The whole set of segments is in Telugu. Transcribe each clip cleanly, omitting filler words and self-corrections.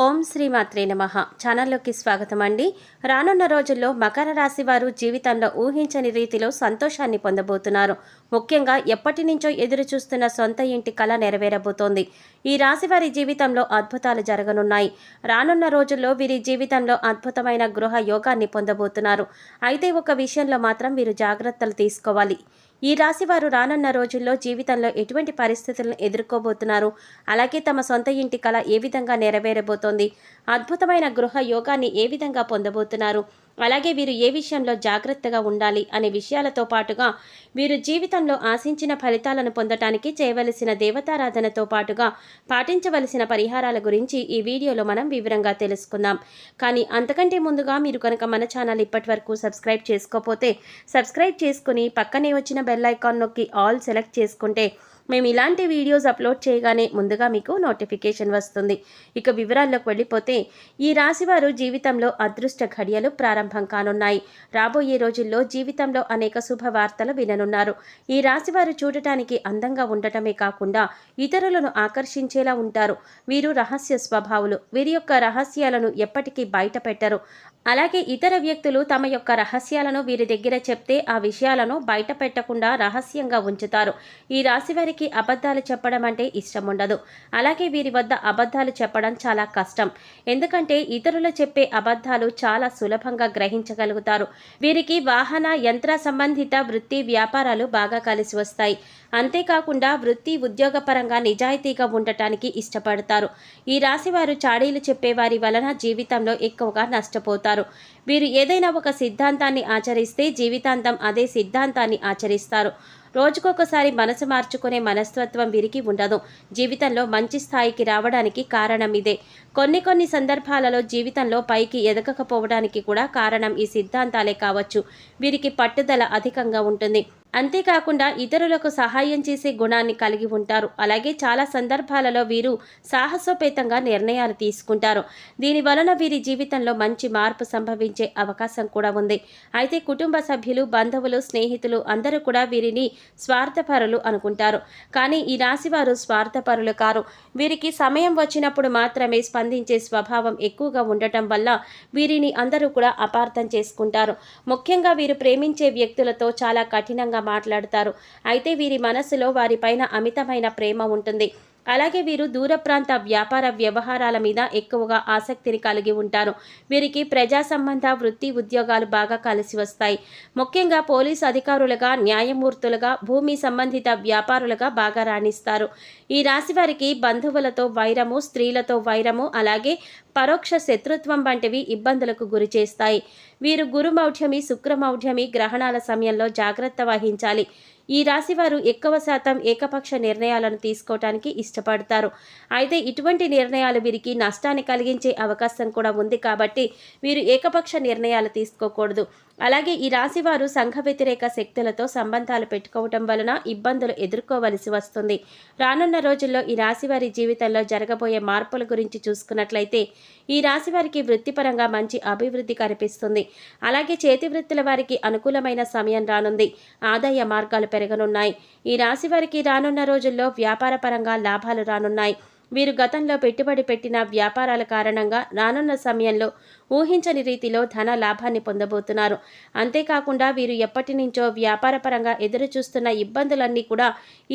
ఓం శ్రీ మాత్రే నమః. ఛానల్లోకి స్వాగతం అండి. రానున్న రోజుల్లో మకర రాశి వారు జీవితంలో ఊహించని రీతిలో సంతోషాన్ని పొందబోతున్నారు. ముఖ్యంగా ఎప్పటి నుంచో ఎదురు చూస్తున్న సొంత ఇంటి కల నెరవేరబోతోంది. ఈ రాశి వారి జీవితంలో అద్భుతాలు జరగనున్నాయి. రానున్న రోజుల్లో వీరి జీవితంలో అద్భుతమైన గృహ యోగాన్ని పొందబోతున్నారు. అయితే ఒక విషయంలో మాత్రం వీరు జాగ్రత్తలు తీసుకోవాలి. ఈ రాశి వారు రానున్న రోజుల్లో జీవితంలో ఎటువంటి పరిస్థితులను ఎదుర్కోబోతున్నారు, అలాగే తమ సొంత ఇంటి కల ఏ విధంగా నెరవేరబోతోంది, అద్భుతమైన గృహ యోగాన్ని ఏ విధంగా పొందబోతున్నారు, అలాగే వీరు ఏ విషయంలో జాగ్రత్తగా ఉండాలి అనే విషయాలతో పాటుగా వీరు జీవితంలో ఆశించిన ఫలితాలను పొందటానికి చేయవలసిన దేవతారాధనతో పాటుగా పాటించవలసిన పరిహారాల గురించి ఈ వీడియోలో మనం వివరంగా తెలుసుకుందాం. కానీ అంతకంటే ముందుగా మీరు కనుక మన ఛానల్ ఇప్పటి వరకు సబ్స్క్రైబ్ చేసుకోకపోతే సబ్స్క్రైబ్ చేసుకుని పక్కనే వచ్చిన బెల్ ఐకాన్ నొక్కి ఆల్ సెలెక్ట్ చేసుకుంటే మేము ఇలాంటి వీడియోస్ అప్లోడ్ చేయగానే ముందుగా మీకు నోటిఫికేషన్ వస్తుంది. ఇక వివరాల్లోకి వెళ్ళిపోతే ఈ రాశివారు జీవితంలో అదృష్ట ఘడియలు ప్రారంభం కానున్నాయి. రాబోయే రోజుల్లో జీవితంలో అనేక శుభవార్తలు విననున్నారు. ఈ రాశివారు చూడటానికి అందంగా ఉండటమే కాకుండా ఇతరులను ఆకర్షించేలా ఉంటారు. వీరు రహస్య స్వభావులు. వీరి యొక్క రహస్యాలను ఎప్పటికీ బయట పెట్టరు. అలాగే ఇతర వ్యక్తులు తమ యొక్క రహస్యాలను వీరి దగ్గర చెప్తే ఆ విషయాలను బయట పెట్టకుండా రహస్యంగా ఉంచుతారు. ఈ రాశి వారికి అబద్ధాలు చెప్పడం అంటే ఇష్టం ఉండదు. అలాగే వీరి వద్ద అబద్ధాలు చెప్పడం చాలా కష్టం. ఎందుకంటే ఇతరులు చెప్పే అబద్ధాలు చాలా సులభంగా గ్రహించగలుగుతారు. వీరికి వాహన యంత్ర సంబంధిత వృత్తి వ్యాపారాలు బాగా కలిసి వస్తాయి. అంతేకాకుండా వృత్తి ఉద్యోగపరంగా నిజాయితీగా ఉండటానికి ఇష్టపడతారు. ఈ రాశి వారు చాడీలు చెప్పేవారి వలన జీవితంలో ఎక్కువగా నష్టపోతారు. వీరు ఏదైనా ఒక సిద్ధాంతాన్ని ఆచరిస్తే జీవితాంతం అదే సిద్ధాంతాన్ని ఆచరిస్తారు. రోజుకొకసారి మనసు మార్చుకునే మనస్తత్వం వీరికి ఉండదు. జీవితంలో మంచి స్థాయికి రావడానికి కారణం ఇదే. కొన్ని సందర్భాలలో జీవితంలో పైకి ఎదగకపోవడానికి కూడా కారణం ఈ సిద్ధాంతాలే కావచ్చు. వీరికి పట్టుదల అధికంగా ఉంటుంది. అంతేకాకుండా ఇతరులకు సహాయం చేసే గుణాన్ని కలిగి ఉంటారు. అలాగే చాలా సందర్భాలలో వీరు సాహసోపేతంగా నిర్ణయాలు తీసుకుంటారు. దీని వలన వీరి జీవితంలో మంచి మార్పు సంభవించే అవకాశం కూడా ఉంది. అయితే కుటుంబ సభ్యులు, బంధువులు, స్నేహితులు అందరూ కూడా వీరిని స్వార్థపరులు అనుకుంటారు. కానీ ఈ రాశివారు స్వార్థపరులు కారు. వీరికి సమయం వచ్చినప్పుడు మాత్రమే స్పందించే స్వభావం ఎక్కువగా ఉండటం వల్ల వీరిని అందరూ కూడా అపార్థం చేసుకుంటారు. ముఖ్యంగా వీరు ప్రేమించే వ్యక్తులతో చాలా కఠినంగా మాట్లాడతారు. అయితే వీరి మనసులో వారిపైన అమితమైన ప్రేమ ఉంటుంది. అలాగే వీరు దూర ప్రాంత వ్యాపార వ్యవహారాల మీద ఎక్కువగా ఆసక్తిని కలిగి ఉంటారు. వీరికి ప్రజా సంబంధ వృత్తి ఉద్యోగాలు బాగా కలిసి వస్తాయి. ముఖ్యంగా పోలీసు అధికారులుగా, న్యాయమూర్తులుగా, భూమి సంబంధిత వ్యాపారులుగా బాగా రాణిస్తారు. ఈ రాశి వారికి బంధువులతో వైరము, స్త్రీలతో వైరము, అలాగే పరోక్ష శత్రుత్వం వంటివి ఇబ్బందులకు గురి చేస్తాయి. వీరు గురుమౌఢ్యమి, శుక్రమౌఢ్యమి గ్రహణాల సమయంలో జాగ్రత్త వహించాలి. ఈ రాశివారు ఎక్కువ శాతం ఏకపక్ష నిర్ణయాలను తీసుకోవటానికి ఇష్టపడతారు. అయితే ఇటువంటి నిర్ణయాలు వీరికి నష్టాన్ని కలిగించే అవకాశం కూడా ఉంది కాబట్టి వీరు ఏకపక్ష నిర్ణయాలు తీసుకోకూడదు. అలాగే ఈ రాశివారు సంఘ వ్యతిరేక శక్తులతో సంబంధాలు పెట్టుకోవటం వలన ఇబ్బందులు ఎదుర్కోవలసి వస్తుంది. రానున్న రోజుల్లో ఈ రాశివారి జీవితంలో జరగబోయే మార్పుల గురించి చూసుకున్నట్లయితే ఈ రాశివారికి వృత్తిపరంగా మంచి అభివృద్ధి కనిపిస్తుంది. అలాగే చేతి వృత్తుల వారికి అనుకూలమైన సమయం రానుంది. ఆదాయ మార్గాలు పెరగనున్నాయి. ఈ రాశివారికి రానున్న రోజుల్లో వ్యాపార పరంగా లాభాలు రానున్నాయి. వీరు గతంలో పెట్టుబడి పెట్టిన వ్యాపారాల కారణంగా రానున్న సమయంలో ఊహించని రీతిలో ధన లాభాన్ని పొందబోతున్నారు. అంతేకాకుండా వీరు ఎప్పటి నుంచో వ్యాపారపరంగా ఎదురు చూస్తున్న ఇబ్బందులన్నీ కూడా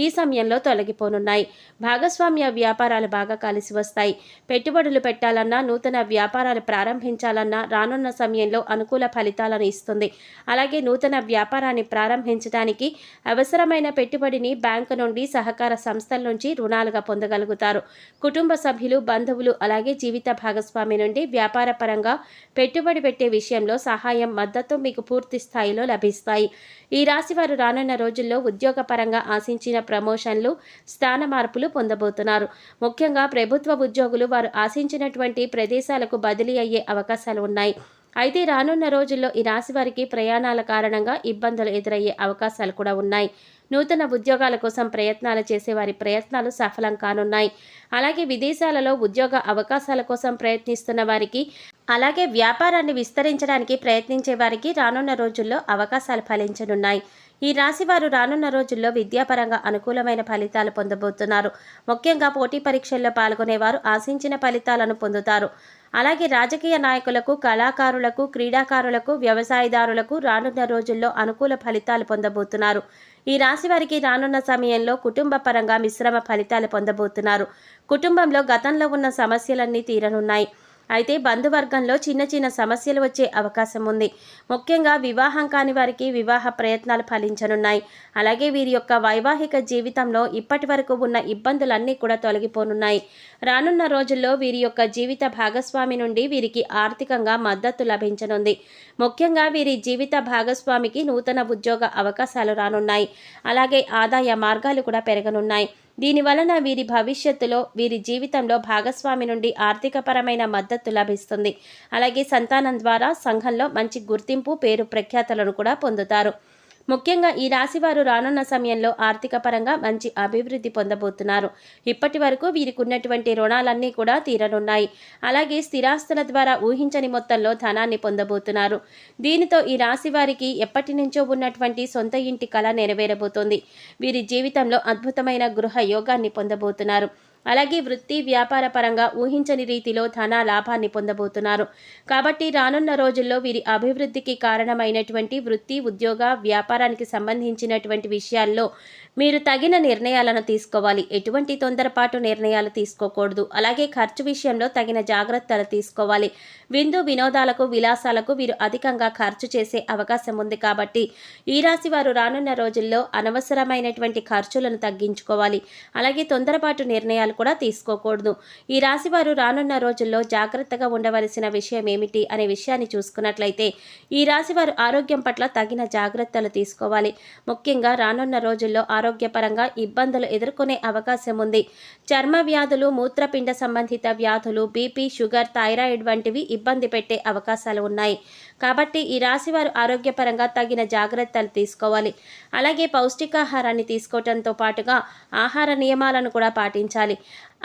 ఈ సమయంలో తొలగిపోనున్నాయి. భాగస్వామ్య వ్యాపారాలు బాగా కలిసి వస్తాయి. పెట్టుబడులు పెట్టాలన్నా, నూతన వ్యాపారాలు ప్రారంభించాలన్నా రానున్న సమయంలో అనుకూల ఫలితాలను ఇస్తుంది. అలాగే నూతన వ్యాపారాన్ని ప్రారంభించడానికి అవసరమైన పెట్టుబడిని బ్యాంకు నుండి, సహకార సంస్థల నుంచి రుణాలుగా పొందగలుగుతారు. కుటుంబ సభ్యులు, బంధువులు, అలాగే జీవిత భాగస్వామి నుండి వ్యాపార పరంగా పెట్టుబడి పెట్టే విషయంలో సహాయం, మద్దతు మీకు పూర్తి స్థాయిలో లభిస్తాయి. ఈ రాశివారు రానున్న రోజుల్లో ఉద్యోగపరంగా ఆశించిన ప్రమోషన్లు, స్థాన మార్పులు పొందబోతున్నారు. ముఖ్యంగా ప్రభుత్వ ఉద్యోగులు వారు ఆశించినటువంటి ప్రదేశాలకు బదిలీ అయ్యే అవకాశాలు ఉన్నాయి. అయితే రానున్న రోజుల్లో ఈ రాశి వారికి ప్రయాణాల కారణంగా ఇబ్బందులు ఎదురయ్యే అవకాశాలు కూడా ఉన్నాయి. నూతన ఉద్యోగాల కోసం ప్రయత్నాలు చేసేవారి ప్రయత్నాలు సఫలం కానున్నాయి. అలాగే విదేశాలలో ఉద్యోగ అవకాశాల కోసం ప్రయత్నిస్తున్న వారికి, అలాగే వ్యాపారాన్ని విస్తరించడానికి ప్రయత్నించే వారికి రానున్న రోజుల్లో అవకాశాలు ఫలించనున్నాయి. ఈ రాశి వారు రానున్న రోజుల్లో విద్యాపరంగా అనుకూలమైన ఫలితాలు పొందబోతున్నారు. ముఖ్యంగా పోటీ పరీక్షల్లో పాల్గొనేవారు ఆశించిన ఫలితాలను పొందుతారు. అలాగే రాజకీయ నాయకులకు, కళాకారులకు, క్రీడాకారులకు, వ్యవసాయదారులకు రానున్న రోజుల్లో అనుకూల ఫలితాలు పొందబోతున్నారు. ఈ రాశి వారికి రానున్న సమయంలో కుటుంబ పరంగా మిశ్రమ ఫలితాలు పొందబోతున్నారు. కుటుంబంలో గతంలో ఉన్న సమస్యలన్నీ తీరనున్నాయి. అయితే బంధువర్గంలో చిన్న చిన్న సమస్యలు వచ్చే అవకాశం ఉంది. ముఖ్యంగా వివాహం కాని వారికి వివాహ ప్రయత్నాలు ఫలించనున్నాయి. అలాగే వీరి యొక్క వైవాహిక జీవితంలో ఇప్పటి వరకు ఉన్న ఇబ్బందులన్నీ కూడా తొలగిపోనున్నాయి. రానున్న రోజుల్లో వీరి యొక్క జీవిత భాగస్వామి నుండి వీరికి ఆర్థికంగా మద్దతు లభించనుంది. ముఖ్యంగా వీరి జీవిత భాగస్వామికి నూతన ఉద్యోగ అవకాశాలు రానున్నాయి. అలాగే ఆదాయ మార్గాలు కూడా పెరగనున్నాయి. దీనివలన వీరి భవిష్యత్తులో వీరి జీవితంలో భాగస్వామి నుండి ఆర్థికపరమైన మద్దతు లభిస్తుంది. అలాగే సంతానం ద్వారా సంఘంలో మంచి గుర్తింపు, పేరు ప్రఖ్యాతలను కూడా పొందుతారు. ముఖ్యంగా ఈ రాశివారు రానున్న సమయంలో ఆర్థిక పరంగా మంచి అభివృద్ధి పొందబోతున్నారు. ఇప్పటి వరకు వీరికి ఉన్నటువంటి రుణాలన్నీ కూడా తీరనున్నాయి. అలాగే స్థిరాస్తుల ద్వారా ఊహించని మొత్తంలో ధనాన్ని పొందబోతున్నారు. దీనితో ఈ రాశి వారికి ఎప్పటి నుంచో ఉన్నటువంటి సొంత ఇంటి కళ నెరవేరబోతోంది. వీరి జీవితంలో అద్భుతమైన గృహ యోగాన్ని పొందబోతున్నారు. అలాగే వృత్తి వ్యాపార పరంగా ఊహించని రీతిలో ధన లాభాన్ని పొందబోతున్నారు. కాబట్టి రానున్న రోజుల్లో వీరి అభివృద్ధికి కారణమైనటువంటి వృత్తి, ఉద్యోగ, వ్యాపారానికి సంబంధించినటువంటి విషయాల్లో మీరు తగిన నిర్ణయాలను తీసుకోవాలి. ఎటువంటి తొందరపాటు నిర్ణయాలు తీసుకోకూడదు. అలాగే ఖర్చు విషయంలో తగిన జాగ్రత్తలు తీసుకోవాలి. విందు వినోదాలకు, విలాసాలకు వీరు అధికంగా ఖర్చు చేసే అవకాశం ఉంది. కాబట్టి ఈ రాశి వారు రానున్న రోజుల్లో అనవసరమైనటువంటి ఖర్చులను తగ్గించుకోవాలి. అలాగే తొందరపాటు నిర్ణయాలు కూడా తీసుకోకూడదు. ఈ రాశి వారు రానున్న రోజుల్లో జాగ్రత్తగా ఉండవలసిన విషయం ఏమిటి అనే విషయాన్ని చూసుకున్నట్లయితే ఈ రాశి వారు ఆరోగ్యం పట్ల తగిన జాగ్రత్తలు తీసుకోవాలి. ముఖ్యంగా రానున్న రోజుల్లో ఆరోగ్యపరంగా ఇబ్బందులు ఎదుర్కొనే అవకాశం ఉంది. చర్మ వ్యాధులు, మూత్రపిండ సంబంధిత వ్యాధులు, బీపీ, షుగర్, థైరాయిడ్ వంటివి ఇబ్బంది పెట్టే అవకాశాలు ఉన్నాయి. కాబట్టి ఈ రాశివారు ఆరోగ్యపరంగా తగిన జాగ్రత్తలు తీసుకోవాలి. అలాగే పౌష్టికాహారాన్ని తీసుకోవడంతో పాటుగా ఆహార నియమాలను కూడా పాటించాలి.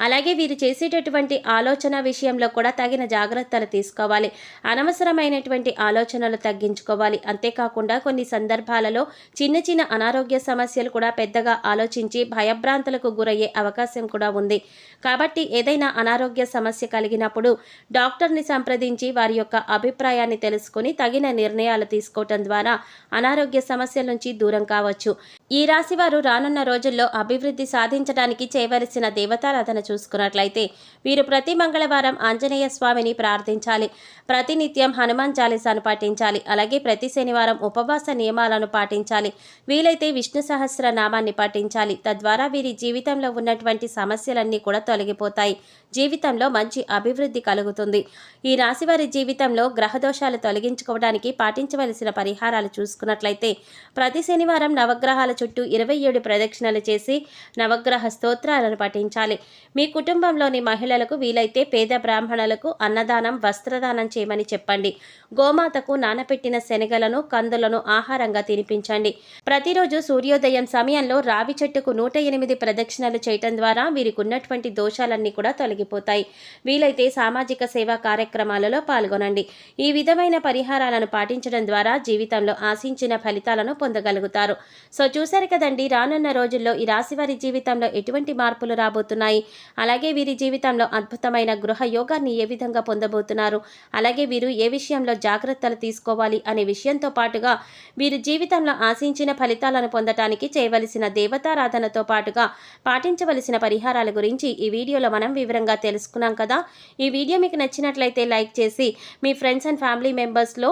అలాగే వీరు చేసేటటువంటి ఆలోచన విషయంలో కూడా తగిన జాగ్రత్తలు తీసుకోవాలి. అనవసరమైనటువంటి ఆలోచనలు తగ్గించుకోవాలి. అంతేకాకుండా కొన్ని సందర్భాలలో చిన్న చిన్న అనారోగ్య సమస్యలు కూడా పెద్దగా ఆలోచించి భయభ్రాంతులకు గురయ్యే అవకాశం కూడా ఉంది. కాబట్టి ఏదైనా అనారోగ్య సమస్య కలిగినప్పుడు డాక్టర్ని సంప్రదించి వారి యొక్క అభిప్రాయాన్ని తెలుసుకొని తగిన నిర్ణయాలు తీసుకోవటం ద్వారా అనారోగ్య సమస్యల నుంచి దూరం కావచ్చు. ఈ రాశి వారు రానున్న రోజుల్లో అభివృద్ధి సాధించడానికి చేయవలసిన దేవతారాధన చూసుకున్నట్లయితే వీరు ప్రతి మంగళవారం ఆంజనేయ స్వామిని ప్రార్థించాలి. ప్రతినిత్యం హనుమాన్ చాలీసాను పాటించాలి. అలాగే ప్రతి శనివారం ఉపవాస నియమాలను పాటించాలి. వీలైతే విష్ణు సహస్రనామాన్ని పాటించాలి. తద్వారా వీరి జీవితంలో ఉన్నటువంటి సమస్యలన్నీ కూడా తొలగిపోతాయి. జీవితంలో మంచి అభివృద్ధి కలుగుతుంది. ఈ రాశివారి జీవితంలో గ్రహదోషాలు తొలగించుకోవడానికి పాటించవలసిన పరిహారాలు చూసుకున్నట్లయితే ప్రతి శనివారం నవగ్రహాల చుట్టూ 27 ప్రదక్షిణలు చేసి నవగ్రహ స్తోత్రాలను పఠించాలి. మీ కుటుంబంలోని మహిళలకు వీలైతే పేద బ్రాహ్మణులకు అన్నదానం, వస్త్రదానం చేయమని చెప్పండి. గోమాతకు నానపెట్టిన శనగలను, కందులను ఆహారంగా తినిపించండి. ప్రతిరోజు సూర్యోదయం సమయంలో రావి చెట్టుకు 108 ప్రదక్షిణలు చేయటం ద్వారా వీరికి ఉన్నటువంటి దోషాలన్నీ కూడా తొలగిపోతాయి. వీలైతే సామాజిక సేవా కార్యక్రమాలలో పాల్గొనండి. ఈ విధమైన పరిహారాలను పాటించడం ద్వారా జీవితంలో ఆశించిన ఫలితాలను పొందగలుగుతారు. సో చూశారు కదండి, రానున్న రోజుల్లో ఈ రాశివారి జీవితంలో ఎటువంటి మార్పులు రాబోతున్నాయి, అలాగే వీరి జీవితంలో అద్భుతమైన గృహ యోగాన్ని ఏ విధంగా పొందబోతున్నారు, అలాగే వీరు ఏ విషయంలో జాగ్రత్తలు తీసుకోవాలి అనే విషయంతో పాటుగా వీరి జీవితంలో ఆశించిన ఫలితాలను పొందటానికి చేయవలసిన దేవతారాధనతో పాటుగా పాటించవలసిన పరిహారాల గురించి ఈ వీడియోలో మనం వివరంగా తెలుసుకున్నాం కదా. ఈ వీడియో మీకు నచ్చినట్లయితే లైక్ చేసి మీ ఫ్రెండ్స్ అండ్ ఫ్యామిలీ మెంబర్స్లో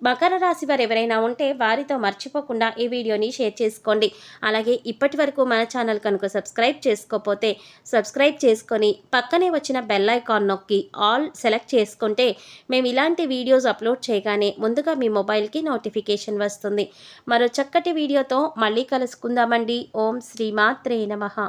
మకర రాశి వారు ఎవరైనా ఉంటే వారితో మర్చిపోకుండా ఈ వీడియోని షేర్ చేసుకోండి. అలాగే ఇప్పటి వరకు మన ఛానల్ కనుక సబ్స్క్రైబ్ చేసుకోకపోతే సబ్స్క్రైబ్ చేసుకొని పక్కనే వచ్చిన బెల్ ఐకాన్ నొక్కి ఆల్ సెలెక్ట్ చేసుకుంటే మేము ఇలాంటి వీడియోస్ అప్లోడ్ చేయగానే ముందుగా మీ మొబైల్కి నోటిఫికేషన్ వస్తుంది. మరో చక్కటి వీడియోతో మళ్ళీ కలుసుకుందామండి. ఓం శ్రీమాత్రే నమః.